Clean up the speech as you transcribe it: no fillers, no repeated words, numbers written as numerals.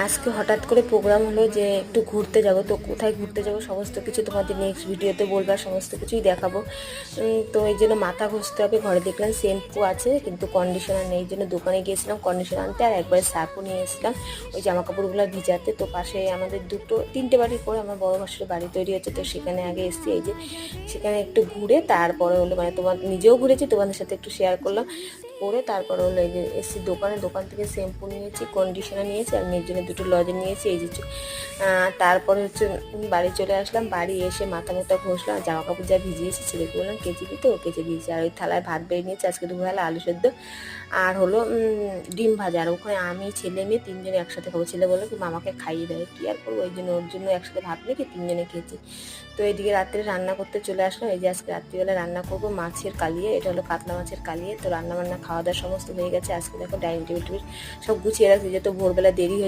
আজকে হঠাৎ করে প্রোগ্রাম হলো যে একটু ঘুরতে যাব। তো কোথায় ঘুরতে যাব সমস্ত কিছু তোমাদের নেক্সট ভিডিওতে বলবো, আর সমস্ত কিছুই দেখাবো। তো এই জন্য মাথা ঘষতে হবে। ঘরে দেখলাম শ্যাম্পু আছে কিন্তু কন্ডিশনার নেই, এই জন্য দোকানে গিয়েছিলাম কন্ডিশনার আনতে, আর একবারে শ্যাম্পু নিয়ে এসেছিলাম ওই জামা কাপড়গুলো ভিজাতে। তো পাশে আমাদের তিনটে বাড়ি করে আমার বড় ভাসুরের বাড়ি তৈরি হচ্ছে, তো সেখানে আগে এসেছি। এই যে সেখানে একটু ঘুরে তারপরে হলো, মানে তোমার নিজেও ঘুরেছি, তোমাদের সাথে একটু শেয়ার করলাম। করে তারপরে হলো এই যে এসছি দোকান থেকে শ্যাম্পু নিয়েছি, কন্ডিশনার নিয়েছি, আর মেয়ের জন্য দুটো লজেন নিয়েছি। এই যে তারপরে হচ্ছে বাড়ি চলে আসলাম। বাড়ি এসে মাথা ঘষলাম, জামা কাপড় যা ভিজিয়েছি ছেলেকে বললাম কেচে দিতে, ও কেচে দিয়েছি। আর ওই থালায় ভাত বেড়ে নিয়েছি আজকে দুপুরবেলা, আলু সেদ্ধ আর হলো ডিম ভাজা। আর ওখানে আমি ছেলে মেয়ে তিনজনে একসাথে খাবো। ছেলে বললো কি মামাকে খাইয়ে দেয়, কী আর করবো, ওই জন্য ওর জন্য একসাথে ভাত মেখে তিনজনে খেয়েছি। তো এদিকে রাত্রে রান্না করতে চলে আসলাম। এই যে আজকে রাত্রিবেলা রান্না করবো মাছের কালিয়ে, এটা হলো কাতলা মাছের কালিয়ে। তো রান্না বান্না খাওয়া দাওয়া সমস্ত হয়ে গেছে। আজকে দেখো ডাইনিং টেবিল সব গুছিয়ে রাখছি, যেহেতু ভোরবেলা দেরি